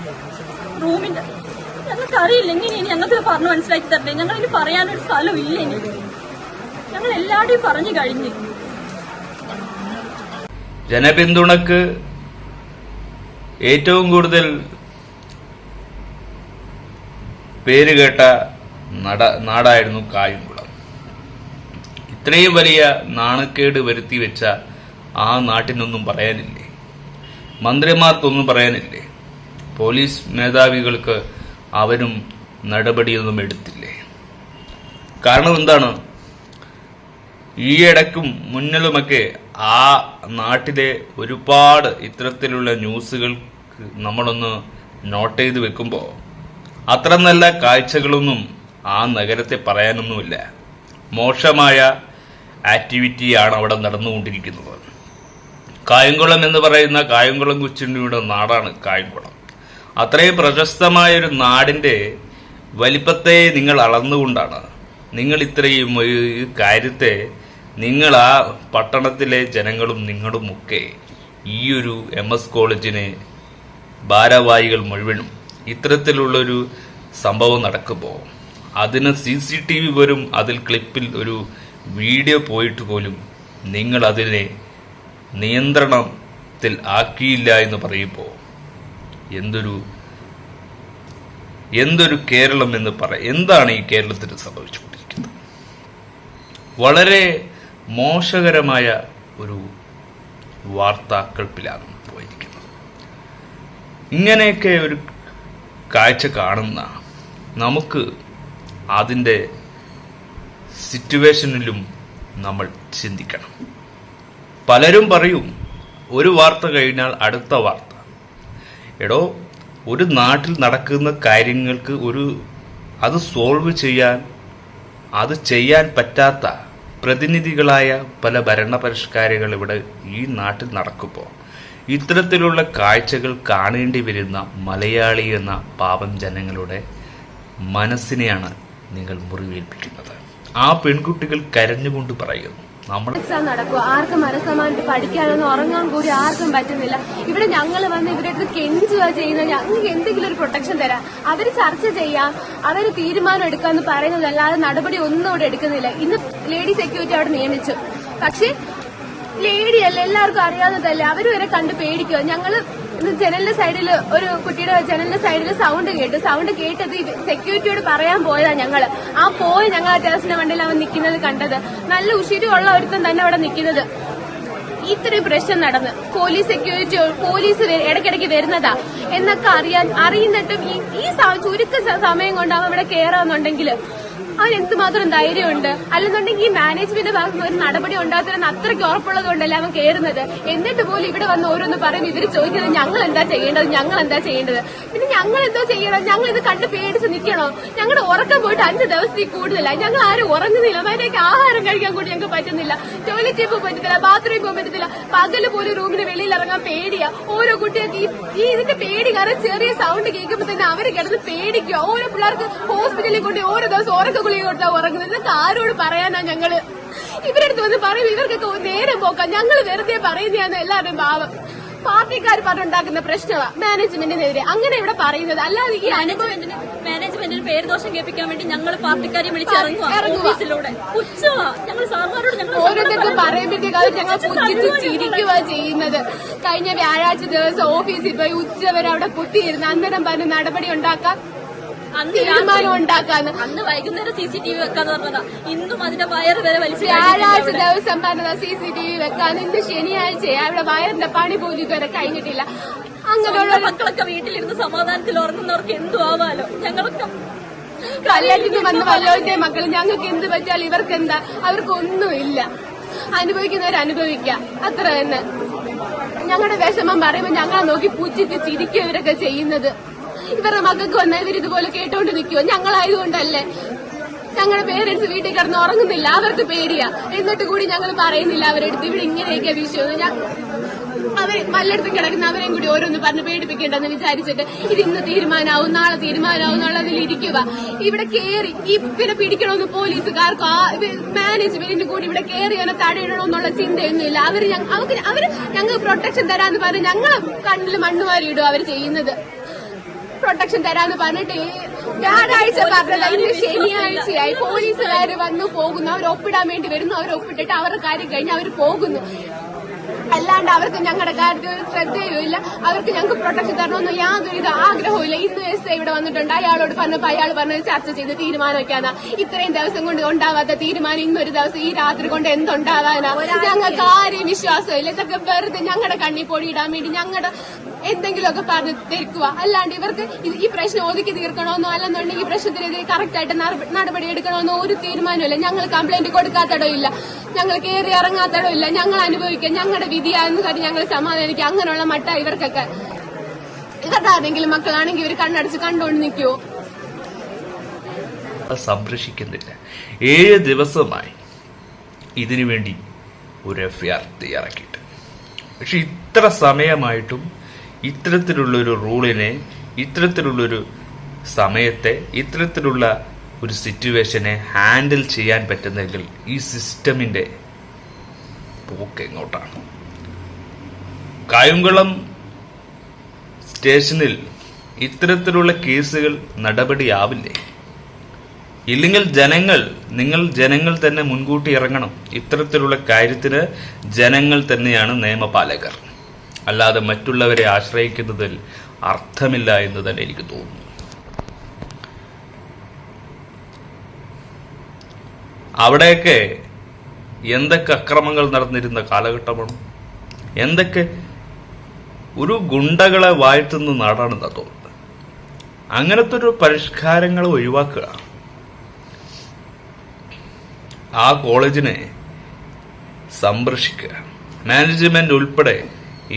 റൂമിന്റെ. ഞങ്ങൾക്ക് അറിയില്ല എങ്ങനെ ഇനി ഞങ്ങൾക്ക് പറഞ്ഞു മനസ്സിലാക്കി തരണ്ടേ. ഞങ്ങളിനി പറയാനൊരു സ്ഥലം ഇല്ല. ഇനി ഞങ്ങൾ എല്ലാവരുടെയും പറഞ്ഞു കഴിഞ്ഞു. ജനപിന്തുണക്ക് ഏറ്റവും കൂടുതൽ പേരുകേട്ട നാടായിരുന്നു കായംകുളം. ഇത്രയും വലിയ നാണക്കേട് വരുത്തി വെച്ച ആ നാട്ടിനൊന്നും പറയാനില്ലേ? മന്ത്രിമാർക്കൊന്നും പറയാനില്ലേ? പോലീസ് മേധാവികൾക്ക് അവരും നടപടിയൊന്നും എടുത്തില്ലേ? കാരണം എന്താണ്? ഈയിടയ്ക്കും മുന്നിലുമൊക്കെ ആ നാട്ടിലെ ഒരുപാട് ഇത്തരത്തിലുള്ള ന്യൂസുകൾ നമ്മളൊന്ന് നോട്ട് ചെയ്ത് വെക്കുമ്പോൾ അത്ര നല്ല കാഴ്ചകളൊന്നും ആ നഗരത്തെ പറയാനൊന്നുമില്ല. മോശമായ ആക്ടിവിറ്റിയാണ് അവിടെ നടന്നുകൊണ്ടിരിക്കുന്നത്. കായംകുളം എന്ന് പറയുന്ന കായംകുളം കൊച്ചുണ്ണിയുടെ നാടാണ് കായംകുളം. അത്രയും പ്രശസ്തമായൊരു നാടിൻ്റെ വലിപ്പത്തെ നിങ്ങൾ അളന്നുകൊണ്ടാണ് നിങ്ങൾ ഇത്രയും ഈ കാര്യത്തെ നിങ്ങൾ ആ പട്ടണത്തിലെ ജനങ്ങളും നിങ്ങളുമൊക്കെ ഈ ഒരു MS കോളേജിനെ ഭാരവാഹികൾ മുഴുവനും ഇത്തരത്തിലുള്ളൊരു സംഭവം നടക്കുമ്പോൾ അതിന് CCTV വരും, അതിൽ ക്ലിപ്പിൽ ഒരു വീഡിയോ പോയിട്ട് പോലും നിങ്ങൾ അതിനെ നിയന്ത്രണത്തിൽ ആക്കിയില്ല എന്ന് പറയുമ്പോൾ എന്തൊരു കേരളം എന്ന് എന്താണ് ഈ കേരളത്തിന് സംഭവിച്ചുകൊണ്ടിരിക്കുന്നത്? വളരെ മോശകരമായ ഒരു വാർത്താക്കൾപ്പിലാണ് പോയിരിക്കുന്നത്. ഇങ്ങനെയൊക്കെ ഒരു കാഴ്ച കാണുന്ന നമുക്ക് അതിൻ്റെ സിറ്റുവേഷനിലും നമ്മൾ ചിന്തിക്കണം. പലരും പറയും ഒരു വാർത്ത കഴിഞ്ഞാൽ അടുത്ത വാർത്ത. എടോ, ഒരു നാട്ടിൽ നടക്കുന്ന കാര്യങ്ങൾക്ക് അത് സോൾവ് ചെയ്യാൻ, അത് ചെയ്യാൻ പറ്റാത്ത പ്രതിനിധികളായ പല ഭരണപരിഷ്കാരികൾ ഇവിടെ ഈ നാട്ടിൽ നടക്കുമ്പോൾ ഇത്തരത്തിലുള്ള കാഴ്ചകൾ കാണേണ്ടി വരുന്ന മലയാളി എന്ന പാവം ജനങ്ങളുടെ മനസ്സിനെയാണ് നിങ്ങൾ മുറിവേൽപ്പിക്കുന്നത്. ആ പെൺകുട്ടികൾ കരഞ്ഞുകൊണ്ട് പറയുന്നു, നമ്മൾ എക്സാം നടക്കുക, ആർക്കും മനസ്സമാനത്ത് പഠിക്കാനൊന്നും ഉറങ്ങാൻ കൂടി ആർക്കും പറ്റുന്നില്ല. ഇവിടെ ഞങ്ങൾ വന്ന് ഇവരുടെ അടുത്ത് കെഞ്ചുക ചെയ്യുന്നത്, ഞങ്ങൾക്ക് എന്തെങ്കിലും ഒരു പ്രൊട്ടക്ഷൻ തരാം, അവര് ചർച്ച ചെയ്യാം, അവര് തീരുമാനം എടുക്കാന്ന് പറയുന്നതല്ലാതെ നടപടി ഒന്നും അവിടെ എടുക്കുന്നില്ല. ഇന്ന് ലേഡി സെക്യൂരിറ്റി അവിടെ നിയമിച്ചു, പക്ഷെ ലേഡിയല്ല, എല്ലാവർക്കും അറിയാവുന്നതല്ലേ, അവര് വരെ കണ്ട് പേടിക്കുക. ഞങ്ങള് ജനലിന്റെ സൈഡിൽ ഒരു കുട്ടിയുടെ ജനലിന്റെ സൈഡിൽ സൗണ്ട് കേട്ടത് സെക്യൂരിറ്റിയോട് പറയാൻ പോയതാ ഞങ്ങള്. ആ ടെറസിന്റെ മണ്ടയിൽ അവൻ നിൽക്കുന്നത് കണ്ടത്. നല്ല ഉശിരുള്ള ഒരുത്തൻ തന്നെ അവിടെ നിൽക്കുന്നത്. ഇത്രയും പ്രശ്നം നടന്ന് പോലീസ് ഇടയ്ക്കിടയ്ക്ക് വരുന്നതാ എന്നൊക്കെ അറിയുന്നിട്ടും ഈ ചുരുക്ക സമയം കൊണ്ട് അവൻ ഇവിടെ കയറാന്നുണ്ടെങ്കിൽ അവൻ എന്തുമാത്രം ധൈര്യമുണ്ട്. അല്ലെന്നുണ്ടെങ്കിൽ ഈ മാനേജ്മെന്റ് ഭാഗത്തുനിന്ന് ഒരു നടപടി ഉണ്ടാകുന്ന അത്രയ്ക്ക് ഉറപ്പുള്ളത് കൊണ്ടല്ലേ അവൻ കയറുന്നത്. എന്നിട്ട് പോലും ഇവിടെ വന്ന് ഓരോന്ന് പറയും. ഇവര് ചോദിക്കുന്നത് ഞങ്ങൾ എന്താ ചെയ്യേണ്ടത്. പിന്നെ ഞങ്ങൾ എന്തോ ചെയ്യണം? ഞങ്ങൾ ഇത് കണ്ട് പേടിച്ച് നിൽക്കണോ? ഞങ്ങളുടെ ഉറക്കം പോയിട്ട് 5 ദിവസത്തിൽ കൂടുതലായി. ഞങ്ങൾ ആരും ഉറങ്ങുന്നില്ല. മര്യാദയ്ക്ക് ആഹാരം കഴിക്കാൻ കൂടി ഞങ്ങൾക്ക് പറ്റുന്നില്ല. ടോയ്ലറ്റിൽ പോകാൻ പറ്റത്തില്ല, ബാത്റൂമിൽ പോകാൻ പറ്റത്തില്ല. പകല് പോലും റൂമിന് വെളിയിൽ ഇറങ്ങാൻ പേടിയാ. ഓരോ കുട്ടികൾക്ക് ഈ ഇതിന്റെ പേടി കാരണം ചെറിയ സൗണ്ട് കേൾക്കുമ്പോൾ തന്നെ അവര് കിടന്ന് പേടിക്കുക. ഓരോ പിള്ളേർക്ക് ഹോസ്പിറ്റലിൽ കൊണ്ട് ഓരോ ദിവസം ഉറക്ക ഗുളിക കൊടുത്താ ഉറങ്ങുന്നത്. ഇതൊക്കെ ആരോട് പറയാനാ? ഞങ്ങള് ഇവരടുത്ത് വന്ന് പറയും ഇവർക്കൊക്കെ നേരം പോക്കാം. ഞങ്ങൾ വെറുതെ പറയുന്നതാണ് എല്ലാവരുടെയും ഭാവം. പാർട്ടിക്കാർ പറഞ്ഞുണ്ടാക്കുന്ന പ്രശ്നമാണ് മാനേജ്മെന്റിനെതിരെ അങ്ങനെ ഇവിടെ പറയുന്നത്. അല്ലാതെ ഈ മാനേജ്മെന്റിന് പേരുദോഷം കേൾപ്പിക്കാൻ വേണ്ടി ഞങ്ങൾ പാർട്ടിക്കാരെ വിളിച്ചിറങ്ങുവാസിലൂടെ ഓരോരുത്തർക്ക് പറയുമ്പോഴത്തേക്കും ഞങ്ങൾ പുച്ഛിച്ച് ചിരിക്കുക ചെയ്യുന്നത്. കഴിഞ്ഞ വ്യാഴാഴ്ച ദിവസം ഓഫീസിൽ പോയി ഉച്ചവരെ അവിടെ കുത്തിയിരുന്ന് അന്നേരം പറഞ്ഞ് നടപടി ഉണ്ടാക്കാൻ തീരുമാനം ഉണ്ടാക്കാന്ന്. അന്ന് വൈകുന്നേരം CCTV വെക്കാന്ന് പറഞ്ഞതാ. ഇന്നും അതിന്റെ വയറ് വരെ വലിച്ചു. വ്യാഴാഴ്ച ദിവസം പറഞ്ഞതാ CCTV വെക്കാന്ന്. ഇന്ന് ശനിയാഴ്ചയാ. അവിടെ വയറിന്റെ പണി പോലും ഇതുവരെ കഴിഞ്ഞിട്ടില്ല. അങ്ങനെയുള്ള മക്കളൊക്കെ വീട്ടിലിരുന്ന് സമാധാനത്തിൽ ഉറങ്ങുന്നവർക്ക് എന്തു ആവാലോ. ഞങ്ങളൊക്കെ കല്യാണത്തിന് വന്ന് വല്ലോന്റെ മക്കൾ ഞങ്ങൾക്ക് എന്ത് പറ്റിയാൽ ഇവർക്ക് എന്താ? അവർക്കൊന്നുമില്ല. അനുഭവിക്കാം അത്ര തന്നെ. ഞങ്ങളുടെ വിഷമം പറയുമ്പോൾ ഞങ്ങളെ നോക്കി പുച്ഛിച്ച് ചിരിക്കുക ഇവരൊക്കെ ചെയ്യുന്നത്. ഇവരുടെ മക്കൾക്ക് വന്നാൽ ഇവരിതുപോലെ കേട്ടോണ്ട് നിൽക്കുവോ? ഞങ്ങളായതുകൊണ്ടല്ലേ. ഞങ്ങളുടെ പേരൻസ് വീട്ടിൽ കിടന്ന് ഉറങ്ങുന്നില്ല, അവർക്ക് പേടിയാ. എന്നിട്ട് കൂടി ഞങ്ങൾ പറയുന്നില്ല അവരെടുത്ത് ഇവിടെ ഇങ്ങനെയൊക്കെ വിഷയം. അവര് പലയിടത്തും കിടക്കുന്ന അവരെയും കൂടി ഓരോന്ന് പറഞ്ഞ് പേടിപ്പിക്കേണ്ടെന്ന് വിചാരിച്ചിട്ട് ഇത് ഇന്ന് തീരുമാനമാവും നാളെ തീരുമാനമാവും എന്നുള്ളതിൽ ഇരിക്കുക. ഇവിടെ കയറി പിന്നെ പിടിക്കണമെന്ന് പോലീസുകാർക്കോ മാനേജ്മെന്റിന് കൂടി ഇവിടെ കയറി അവനെ തടയിടണമെന്നുള്ള ചിന്തയൊന്നുമില്ല. അവര് ഞങ്ങൾക്ക് പ്രൊട്ടക്ഷൻ തരാന്ന് പറഞ്ഞ് ഞങ്ങളെ കണ്ണിൽ മണ്ണുവാരിയിടും അവർ ചെയ്യുന്നത്. പ്രൊട്ടക്ഷൻ തരാന്ന് പറഞ്ഞിട്ട് വ്യാഴാഴ്ച പറഞ്ഞല്ല, ഇന്ന് ശനിയാഴ്ചയായി. പോലീസുകാർ വന്നു പോകുന്നു, അവർ ഒപ്പിടാൻ വേണ്ടി വരുന്നു. അവർ ഒപ്പിട്ടിട്ട് അവരുടെ കാര്യം കഴിഞ്ഞ് അവർ പോകുന്നു. അല്ലാണ്ട് അവർക്ക് ഞങ്ങളുടെ കാര്യത്തിൽ ശ്രദ്ധയുമില്ല. അവർക്ക് ഞങ്ങൾക്ക് പ്രൊട്ടക്ഷൻ തരണമെന്ന് യാതൊരു ആഗ്രഹവും ഇല്ല. ഇന്ന് SI ഇവിടെ വന്നിട്ടുണ്ട്. അയാളോട് പറഞ്ഞപ്പോ അയാൾ പറഞ്ഞത് ചർച്ച ചെയ്ത് തീരുമാനം വെക്കാനാ. ഇത്രയും ദിവസം കൊണ്ട് ഉണ്ടാവാത്ത തീരുമാനം ഇന്നൊരു ദിവസം ഈ രാത്രി കൊണ്ട് എന്തുണ്ടാവാനാ? ഞങ്ങൾക്ക് ആരെയും വിശ്വാസമില്ല. ഇതൊക്കെ വെറുതെ ഞങ്ങളുടെ കണ്ണി പൊടിയിടാൻ വേണ്ടി ഞങ്ങളുടെ എന്തെങ്കിലുമൊക്കെ പറഞ്ഞ് തിരിക്കുക. അല്ലാണ്ട് ഇവർക്ക് ഈ പ്രശ്നം ഒതുക്കി തീർക്കണമെന്നോ അല്ലെന്നുണ്ടെങ്കിൽ ഈ പ്രശ്നത്തിനെതിരെ കറക്റ്റായിട്ട് നടപടി എടുക്കണമെന്നോ ഒരു തീരുമാനമില്ല. ഞങ്ങൾ കംപ്ലൈന്റ് കൊടുക്കാത്തടോ ഇല്ല, ഞങ്ങൾ കയറി ഇറങ്ങാത്തടോ ഇല്ല. ഞങ്ങൾ അനുഭവിക്കാം, ഞങ്ങളുടെ വിധിയാണെന്ന് കാര്യം ഞങ്ങൾ സമാധാനിക്കുക. അങ്ങനെയുള്ള മട്ട ഇവർക്കൊക്കെ. ഇവരുടെ ആരെങ്കിലും മക്കളാണെങ്കിൽ ഇവർ കണ്ണടച്ച് കണ്ടുകൊണ്ട് നിൽക്കുവോ? സംരക്ഷിക്കുന്നില്ല. 7 ദിവസമായി ഇതിനുവേണ്ടി ഒരു FIR തയ്യാറാക്കിയിട്ട്. പക്ഷെ ഇത്ര സമയമായിട്ടും ഇത്തരത്തിലുള്ളൊരു റൂളിനെ, ഇത്തരത്തിലുള്ളൊരു സമയത്തെ, ഇത്തരത്തിലുള്ള ഒരു സിറ്റുവേഷനെ ഹാൻഡിൽ ചെയ്യാൻ പറ്റുന്നെങ്കിൽ ഈ സിസ്റ്റമിൻ്റെ പോക്ക് എങ്ങോട്ടാണ്? കായംകുളം സ്റ്റേഷനിൽ ഇത്തരത്തിലുള്ള കേസുകൾ നടപടിയാവില്ലേ? ഇല്ലെങ്കിൽ നിങ്ങൾ ജനങ്ങൾ തന്നെ മുൻകൂട്ടി ഇറങ്ങണം. ഇത്തരത്തിലുള്ള കാര്യത്തിന് ജനങ്ങൾ തന്നെയാണ് നിയമപാലകർ. അല്ലാതെ മറ്റുള്ളവരെ ആശ്രയിക്കുന്നതിൽ അർത്ഥമില്ല എന്ന് തന്നെ എനിക്ക് തോന്നുന്നു. അവിടെയൊക്കെ എന്തൊക്കെ അക്രമങ്ങൾ നടന്നിരുന്ന കാലഘട്ടമാണ്. എന്തൊക്കെ ഒരു ഗുണ്ടകളെ വാഴ്ത്തുന്ന നാടാണെന്നാ തോന്നുന്നത്. അങ്ങനത്തെ ഒരു പരിഷ്കാരങ്ങൾ ഒഴിവാക്കുക. ആ കോളേജിനെ സംരക്ഷിക്കുക. മാനേജ്മെന്റ് ഉൾപ്പെടെ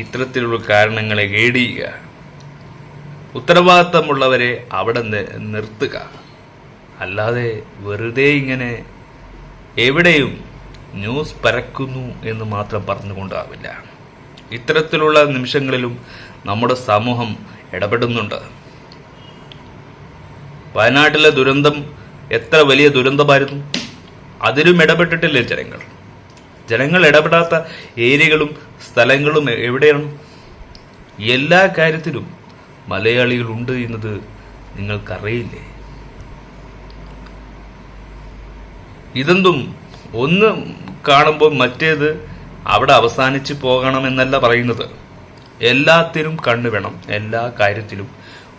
ഇത്തരത്തിലുള്ള കാരണങ്ങളെ ഗൈഡ് ചെയ്യുക. ഉത്തരവാദിത്തമുള്ളവരെ അവിടെ നിർത്തുക. അല്ലാതെ വെറുതെ ഇങ്ങനെ എവിടെയും ന്യൂസ് പരക്കുന്നു എന്ന് മാത്രം പറഞ്ഞുകൊണ്ടാവില്ല. ഇത്തരത്തിലുള്ള നിമിഷങ്ങളിലും നമ്മുടെ സമൂഹം ഇടപെടുന്നുണ്ട്. വയനാട്ടിലെ ദുരന്തം എത്ര വലിയ ദുരന്തമായിരുന്നു. അതിലും ഇടപെട്ടിട്ടില്ലേ ജനങ്ങൾ ഇടപെടാത്ത ഏരിയകളും സ്ഥലങ്ങളും എവിടെയാണ്? എല്ലാ കാര്യത്തിലും മലയാളികളുണ്ട് എന്നത് നിങ്ങൾക്കറിയില്ലേ? ഇതെന്തും ഒന്ന് കാണുമ്പോൾ മറ്റേത് അവിടെ അവസാനിച്ച് പോകണമെന്നല്ല പറയുന്നത്. എല്ലാത്തിനും കണ്ണു വേണം, എല്ലാ കാര്യത്തിലും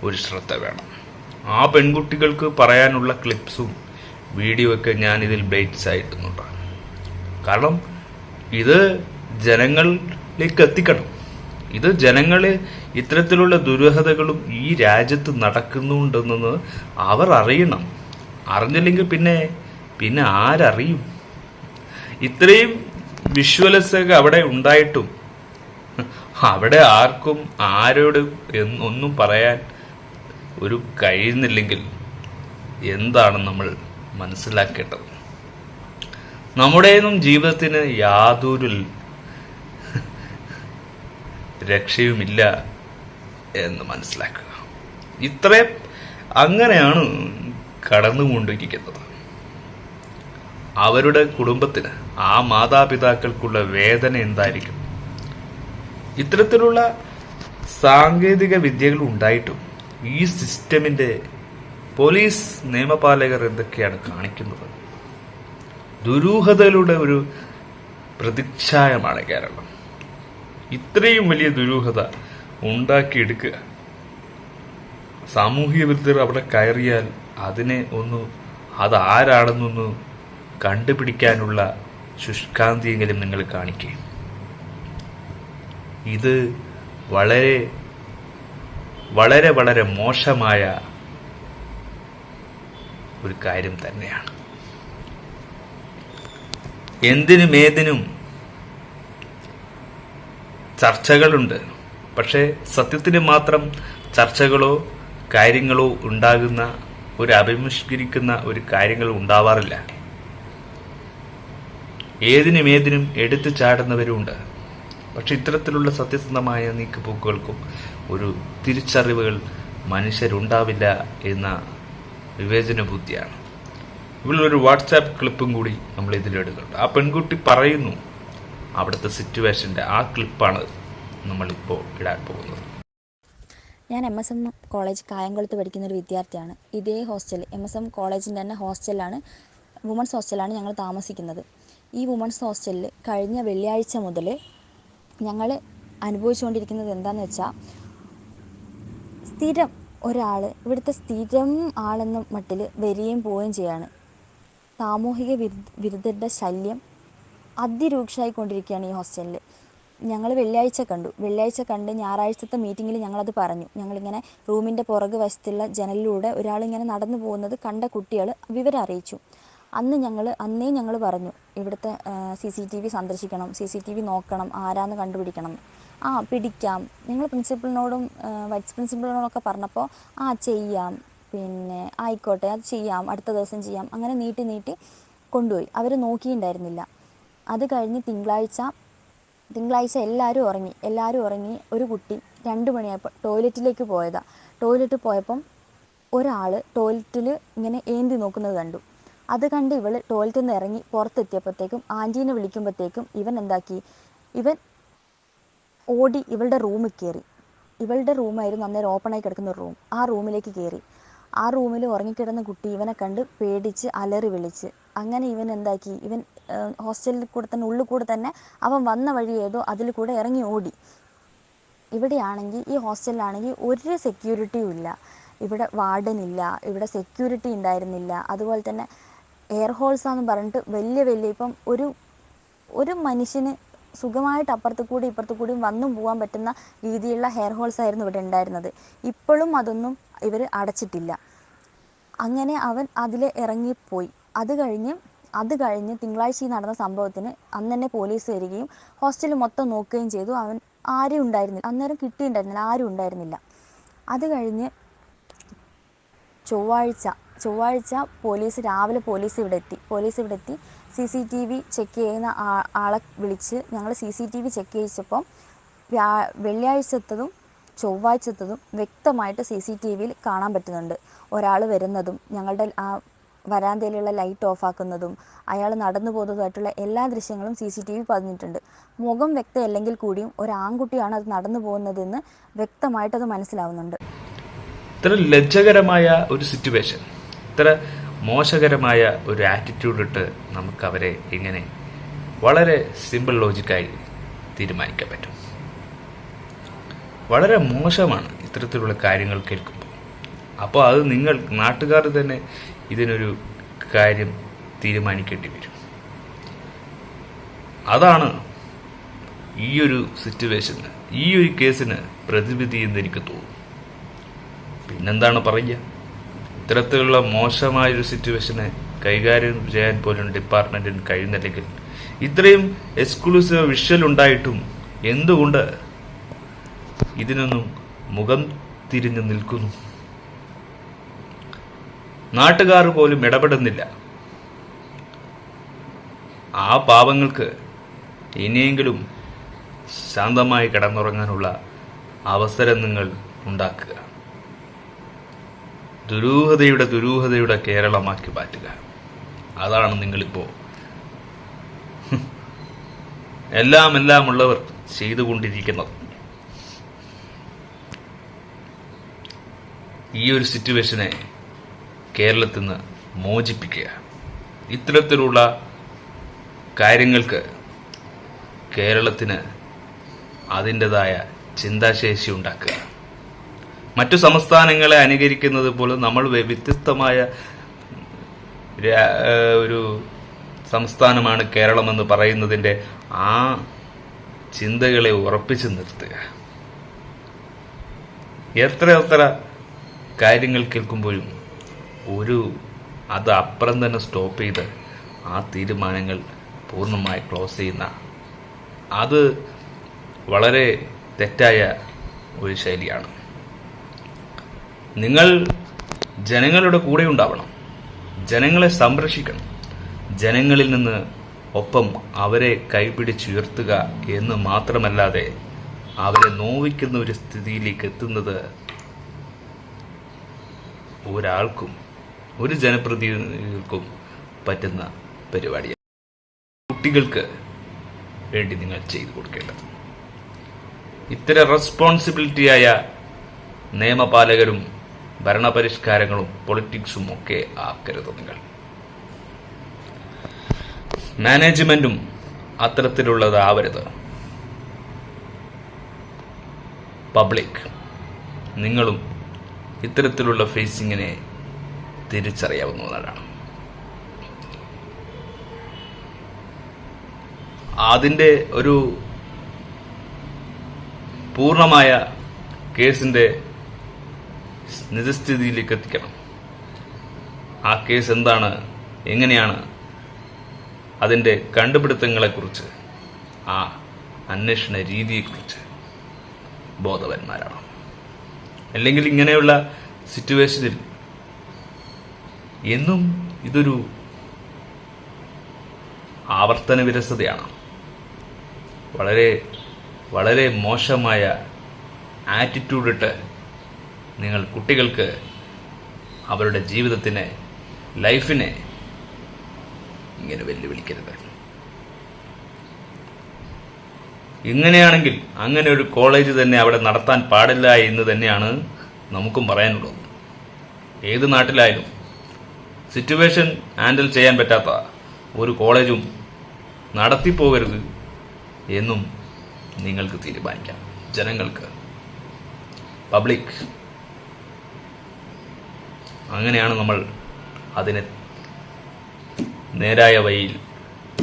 ഒരു ശ്രദ്ധ വേണം. ആ പെൺകുട്ടികൾക്ക് പറയാനുള്ള ക്ലിപ്സും വീഡിയോ ഒക്കെ ഞാൻ ഇതിൽ ബ്രൈറ്റ്സ് ആയിടുന്നുണ്ട്. കാരണം ഇത് ജനങ്ങളിലേക്ക് എത്തിക്കണം. ഇത് ജനങ്ങളെ ഇത്തരത്തിലുള്ള ദുരൂഹതകളും ഈ രാജ്യത്ത് നടക്കുന്നുണ്ടെന്ന് അവർ അറിയണം. അറിഞ്ഞില്ലെങ്കിൽ പിന്നെ ആരറിയും? ഇത്രയും വിഷ്വൽസ് ഒക്കെ അവിടെ ഉണ്ടായിട്ടും അവിടെ ആർക്കും ആരോട് ഒന്നും പറയാൻ ഒരു കഴിയുന്നില്ലെങ്കിൽ എന്താണ് നമ്മൾ മനസ്സിലാക്കേണ്ടത്? നമ്മുടെയൊന്നും ജീവിതത്തിന് യാതൊരു രക്ഷയുമില്ല എന്ന് മനസ്സിലാക്കുക. ഇത്രയും അങ്ങനെയാണ് കടന്നുകൊണ്ടിരിക്കുന്നത്. അവരുടെ കുടുംബത്തിന്, ആ മാതാപിതാക്കൾക്കുള്ള വേദന എന്തായിരിക്കും? ഇത്തരത്തിലുള്ള സാങ്കേതിക വിദ്യകൾ ഉണ്ടായിട്ടും ഈ സിസ്റ്റമിന്റെ പോലീസ് നിയമപാലകർ എന്തൊക്കെയാണ് കാണിക്കുന്നത്? ദുരൂഹതകളുടെ ഒരു പ്രതിച്ഛായമാണ് കേരളം. ഇത്രയും വലിയ ദുരൂഹത ഉണ്ടാക്കിയെടുക്കുക. സാമൂഹിക വിരുദ്ധർ അവിടെ കയറിയാൽ അതിനെ അതാരാണെന്നൊന്ന് കണ്ടുപിടിക്കാനുള്ള ശുഷ്കാന്തിയെങ്കിലും നിങ്ങൾ കാണിക്കുക. ഇത് വളരെ വളരെ വളരെ മോശമായ ഒരു കാര്യം തന്നെയാണ്. എന്തിനും ചർച്ചകളുണ്ട്. പക്ഷേ സത്യത്തിന് മാത്രം ചർച്ചകളോ കാര്യങ്ങളോ ഉണ്ടാകുന്ന ഒരു അഭിമുഖീകരിക്കുന്ന ഒരു കാര്യങ്ങൾ ഉണ്ടാവാറില്ല. ഏതിനും എടുത്തു ചാടുന്നവരുമുണ്ട്. പക്ഷെ ഇത്തരത്തിലുള്ള സത്യസന്ധമായ നീക്കുപോക്കുകൾക്കും ഒരു തിരിച്ചറിവുകൾ മനുഷ്യരുണ്ടാവില്ല എന്ന വിവേചന ബുദ്ധിയാണ്. ഇവളൊരു വാട്സാപ്പ് ക്ലിപ്പും കൂടി നമ്മൾ ഇതിലെടുക്കുന്നുണ്ട്. ആ പെൺകുട്ടി പറയുന്നു അവിടുത്തെ സിറ്റുവേഷൻ്റെ ആ ക്ലിപ്പാണ് നമ്മളിപ്പോൾ ഇടാൻ പോകുന്നത്. ഞാൻ MSM കോളേജ് കായംകുളത്ത് പഠിക്കുന്ന ഒരു വിദ്യാർത്ഥിയാണ്. ഇതേ ഹോസ്റ്റൽ MSM കോളേജിൻ്റെ തന്നെ ഹോസ്റ്റലാണ്, വുമൺസ് ഹോസ്റ്റലാണ് ഞങ്ങൾ താമസിക്കുന്നത്. ഈ വുമൺസ് ഹോസ്റ്റലിൽ കഴിഞ്ഞ വെള്ളിയാഴ്ച മുതൽ ഞങ്ങൾ അനുഭവിച്ചുകൊണ്ടിരിക്കുന്നത് എന്താണെന്ന് വെച്ചാൽ, സ്ഥിരം ഒരാൾ ഇവിടുത്തെ സ്ഥിരം ആളെന്ന മട്ടിൽ വരികയും പോവുകയും ചെയ്യാണ്. സാമൂഹിക വിരുദ്ധരുടെ ശല്യം അതിരൂക്ഷമായിക്കൊണ്ടിരിക്കുകയാണ് ഈ ഹോസ്റ്റലിൽ. ഞങ്ങൾ വെള്ളിയാഴ്ച കണ്ട് ഞായറാഴ്ചത്തെ മീറ്റിങ്ങിൽ ഞങ്ങളത് പറഞ്ഞു. ഞങ്ങളിങ്ങനെ റൂമിൻ്റെ പുറകു വശത്തുള്ള ജനലിലൂടെ ഒരാളിങ്ങനെ നടന്നു പോകുന്നത് കണ്ട കുട്ടികൾ വിവരം അറിയിച്ചു. അന്നേ ഞങ്ങൾ പറഞ്ഞു ഇവിടുത്തെ CCTV സന്ദർശിക്കണം, CCTV നോക്കണം, ആരാന്ന് കണ്ടുപിടിക്കണം. പിടിക്കാം. ഞങ്ങൾ പ്രിൻസിപ്പളിനോടും വൈസ് പ്രിൻസിപ്പളിനോടൊക്കെ പറഞ്ഞപ്പോൾ ചെയ്യാം, പിന്നെ ആയിക്കോട്ടെ അത് ചെയ്യാം, അടുത്ത ദിവസം ചെയ്യാം, അങ്ങനെ നീട്ടി കൊണ്ടുപോയി. അവർ നോക്കിയിട്ടുണ്ടായിരുന്നില്ല. അത് കഴിഞ്ഞ് തിങ്കളാഴ്ച എല്ലാവരും ഉറങ്ങി. ഒരു കുട്ടി 2 മണിയായപ്പോൾ ടോയ്ലറ്റിലേക്ക് പോയതാണ്. ടോയ്ലറ്റിൽ പോയപ്പം ഒരാൾ ടോയ്ലറ്റിൽ ഇങ്ങനെ ഏന്തി നോക്കുന്നത് കണ്ടു. അത് കണ്ട് ഇവൾ ടോയ്ലറ്റിൽ നിന്ന് ഇറങ്ങി പുറത്തെത്തിയപ്പോഴത്തേക്കും ആൻറ്റീനെ വിളിക്കുമ്പോഴത്തേക്കും ഇവൻ ഓടി ഇവളുടെ റൂമിൽ കയറി. ഇവളുടെ റൂമായിരുന്നു അന്നേരം ഓപ്പണായി കിടക്കുന്ന ഒരു റൂം. ആ റൂമിലേക്ക് കയറി. ആ റൂമിൽ ഉറങ്ങിക്കിടന്ന കുട്ടി ഇവനെ കണ്ട് പേടിച്ച് അലറി വിളിച്ച്. അങ്ങനെ ഇവൻ ഹോസ്റ്റലിൽ കൂടെ തന്നെ ഉള്ളിൽ കൂടെ തന്നെ അവൻ വന്ന വഴി ഏതോ അതിൽ കൂടെ ഇറങ്ങി ഓടി. ഇവിടെയാണെങ്കിൽ ഈ ഹോസ്റ്റലിലാണെങ്കിൽ ഒരു സെക്യൂരിറ്റിയും ഇല്ല. ഇവിടെ വാർഡനില്ല, ഇവിടെ സെക്യൂരിറ്റി ഉണ്ടായിരുന്നില്ല. അതുപോലെ തന്നെ എയർ ഹോൾസാന്ന് പറഞ്ഞിട്ട് വലിയ ഇപ്പം ഒരു മനുഷ്യന് സുഖമായിട്ട് അപ്പുറത്ത് കൂടി ഇപ്പുറത്ത് കൂടിയും വന്നും പോകാൻ പറ്റുന്ന രീതിയിലുള്ള ഹെയർ ഹോൾസ് ആയിരുന്നു ഇവിടെ ഉണ്ടായിരുന്നത്. ഇപ്പോഴും അതൊന്നും ഇവർ അടച്ചിട്ടില്ല. അങ്ങനെ അവൻ അതിൽ ഇറങ്ങിപ്പോയി. അത് കഴിഞ്ഞ് തിങ്കളാഴ്ച ഈ നടന്ന സംഭവത്തിന് അന്ന് തന്നെ പോലീസ് വരികയും ഹോസ്റ്റലിൽ മൊത്തം നോക്കുകയും ചെയ്തു. അവൻ ആരും ഉണ്ടായിരുന്നില്ല, അന്നേരം കിട്ടിയിട്ടുണ്ടായിരുന്നില്ല, ആരും ഉണ്ടായിരുന്നില്ല. അത് കഴിഞ്ഞ് ചൊവ്വാഴ്ച രാവിലെ പോലീസ് ഇവിടെ എത്തി CCTV ചെക്ക് ചെയ്യുന്ന ആളെ വിളിച്ച് ഞങ്ങൾ CCTV ചെക്ക് ചെയ്യിച്ചപ്പോൾ വെള്ളിയാഴ്ചത്തതും ചൊവ്വാഴ്ചത്തതും വ്യക്തമായിട്ട് CCTVയിൽ കാണാൻ പറ്റുന്നുണ്ട്. ഒരാൾ വരുന്നതും ഞങ്ങളുടെ ആ വരാന്തയിലുള്ള ലൈറ്റ് ഓഫാക്കുന്നതും അയാൾ നടന്നു പോകുന്നതുമായിട്ടുള്ള എല്ലാ ദൃശ്യങ്ങളും CCTV പതിഞ്ഞിട്ടുണ്ട്. മുഖം വ്യക്തമല്ലെങ്കിൽ കൂടിയും ഒരു ആൺകുട്ടിയാണ് അത് നടന്നു പോകുന്നതെന്ന് വ്യക്തമായിട്ടത് മനസ്സിലാവുന്നുണ്ട്. ഇത്ര ലജ്ജകരമായ ഒരു സിറ്റുവേഷൻ, ഇത്ര മോശകരമായ ഒരു ആറ്റിറ്റ്യൂഡ് ഇട്ട് നമുക്ക് അവരെ എങ്ങനെ വളരെ സിമ്പിൾ ലോജിക്കായി തീരുമാനിക്കാൻ പറ്റും? വളരെ മോശമാണ് ഇത്തരത്തിലുള്ള കാര്യങ്ങൾ കേൾക്കുമ്പോൾ. അപ്പോൾ അത് നിങ്ങൾ നാട്ടുകാർ തന്നെ ഇതിനൊരു കാര്യം തീരുമാനിക്കേണ്ടി വരും. അതാണ് ഈ ഒരു സിറ്റുവേഷന്, ഈ ഒരു കേസിന് പ്രതിവിധി എന്ന് എനിക്ക് തോന്നുന്നു. പിന്നെന്താണ് പറയുക? ഇത്തരത്തിലുള്ള മോശമായൊരു സിറ്റുവേഷനെ കൈകാര്യം ചെയ്യാൻ പോലും ഡിപ്പാർട്ട്മെന്റിന് കഴിയുന്നില്ലെങ്കിൽ ഇത്രയും എക്സ്ക്ലൂസീവ് വിഷ്വൽ ഉണ്ടായിട്ടും എന്തുകൊണ്ട് ഇതിനൊന്നും മുഖം തിരിഞ്ഞു നിൽക്കുന്നു? നാട്ടുകാർ പോലും ഇടപെടുന്നില്ല. ആ പാവങ്ങൾക്ക് ഇനിയെങ്കിലും ശാന്തമായി കിടന്നുറങ്ങാനുള്ള അവസരം നിങ്ങൾ ഉണ്ടാക്കുക. ദുരൂഹതയുടെ കേരളമാക്കി മാറ്റുക. അതാണ് നിങ്ങളിപ്പോൾ എല്ലാം ഉള്ളവർ ചെയ്തുകൊണ്ടിരിക്കുന്നത്. ഈ ഒരു സിറ്റുവേഷനെ കേരളത്തിൽ നിന്ന് മോചിപ്പിക്കുക. ഇത്തരത്തിലുള്ള കാര്യങ്ങൾക്ക് കേരളത്തിന് അതിൻ്റെതായ ചിന്താശേഷി ഉണ്ടാക്കുക. മറ്റു സംസ്ഥാനങ്ങളെ അനുകരിക്കുന്നത് പോലെ നമ്മൾ വ്യത്യസ്തമായ ഒരു സംസ്ഥാനമാണ് കേരളമെന്ന് പറയുന്നതിൻ്റെ ആ ചിന്തകളെ ഉറപ്പിച്ചു നിർത്തുക. എത്ര കാര്യങ്ങൾ കേൾക്കുമ്പോഴും അത് അപ്പുറം തന്നെ സ്റ്റോപ്പ് ചെയ്ത് ആ തീരുമാനങ്ങൾ പൂർണ്ണമായി ക്ലോസ് ചെയ്യുന്ന അത് വളരെ തെറ്റായ ഒരു ശൈലിയാണ്. നിങ്ങൾ ജനങ്ങളുടെ കൂടെ ഉണ്ടാവണം, ജനങ്ങളെ സംരക്ഷിക്കണം, ജനങ്ങളിൽ നിന്ന് ഒപ്പം അവരെ കൈപിടിച്ചുയർത്തുക എന്ന് മാത്രമല്ലാതെ അവരെ നോവിക്കുന്ന ഒരു സ്ഥിതിയിലേക്ക് എത്തുന്നത് ഒരാൾക്കും ഒരു ജനപ്രതിനിധികൾക്കും പറ്റുന്ന പരിപാടിയാണ്. കുട്ടികൾക്ക് വേണ്ടി നിങ്ങൾ ചെയ്തു കൊടുക്കേണ്ടത്. ഇത്തരം റെസ്പോൺസിബിലിറ്റിയായ നിയമപാലകരും ഭരണപരിഷ്കാരങ്ങളും പൊളിറ്റിക്സും ഒക്കെ ആക്കരുത്. നിങ്ങൾ മാനേജ്മെന്റും അത്തരത്തിലുള്ളതാവരുത്. പബ്ലിക് നിങ്ങളും ഇത്തരത്തിലുള്ള ഫേസിങ്ങിനെ തിരിച്ചറിയാവുന്നതാണ്. അതിൻ്റെ ഒരു പൂർണ്ണമായ കേസിന്റെ നിജസ്ഥിതിയിലേക്ക് എത്തിക്കണം. ആ കേസ് എന്താണ്, എങ്ങനെയാണ്, അതിൻ്റെ കണ്ടുപിടുത്തങ്ങളെക്കുറിച്ച്, ആ അന്വേഷണ രീതിയെക്കുറിച്ച് ബോധവാന്മാരാണ്. അല്ലെങ്കിൽ ഇങ്ങനെയുള്ള സിറ്റുവേഷനിൽ എന്നും ഇതൊരു ആവർത്തന വിരസതയാണ്. വളരെ വളരെ മോശമായ ആറ്റിറ്റ്യൂഡിട്ട് നിങ്ങൾ കുട്ടികൾക്ക് അവരുടെ ജീവിതത്തിനെ, ലൈഫിനെ ഇങ്ങനെ വെല്ലുവിളിക്കരുത്. ഇങ്ങനെയാണെങ്കിൽ അങ്ങനെ ഒരു കോളേജ് തന്നെ അവിടെ നടത്താൻ പാടില്ല എന്ന് തന്നെയാണ് നമുക്കും പറയാനുള്ളത്. ഏത് നാട്ടിലായാലും സിറ്റുവേഷൻ ഹാൻഡിൽ ചെയ്യാൻ പറ്റാത്ത ഒരു കോളേജും നടത്തിപ്പോകരുത് എന്നും നിങ്ങൾക്ക് തീരുമാനിക്കാം. ജനങ്ങൾക്ക്, പബ്ലിക്, അങ്ങനെയാണ് നമ്മൾ അതിനെ നേരായ വഴിയിൽ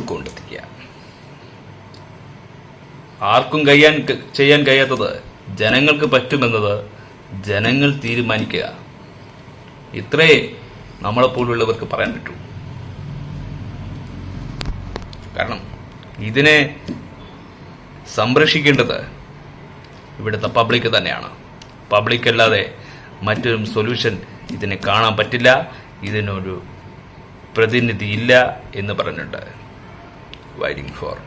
കൊണ്ടെത്തിക്കുക. ആർക്കും ചെയ്യാൻ കഴിയാത്തത് ജനങ്ങൾക്ക് പറ്റുമെന്നത് ജനങ്ങൾ തീരുമാനിക്കുക. ഇത്രേ നമ്മളെപ്പോലുള്ളവർക്ക് പറയാൻ പറ്റൂ. കാരണം ഇതിനെ സംരക്ഷിക്കേണ്ടത് ഇവിടുത്തെ പബ്ലിക് തന്നെയാണ്. പബ്ലിക് അല്ലാതെ മറ്റൊരു സൊല്യൂഷൻ ഇതിനെ കാണാൻ പറ്റില്ല, ഇതിനൊരു പ്രതിനിധി ഇല്ല എന്ന് പറഞ്ഞിട്ടുണ്ട്. Waiting four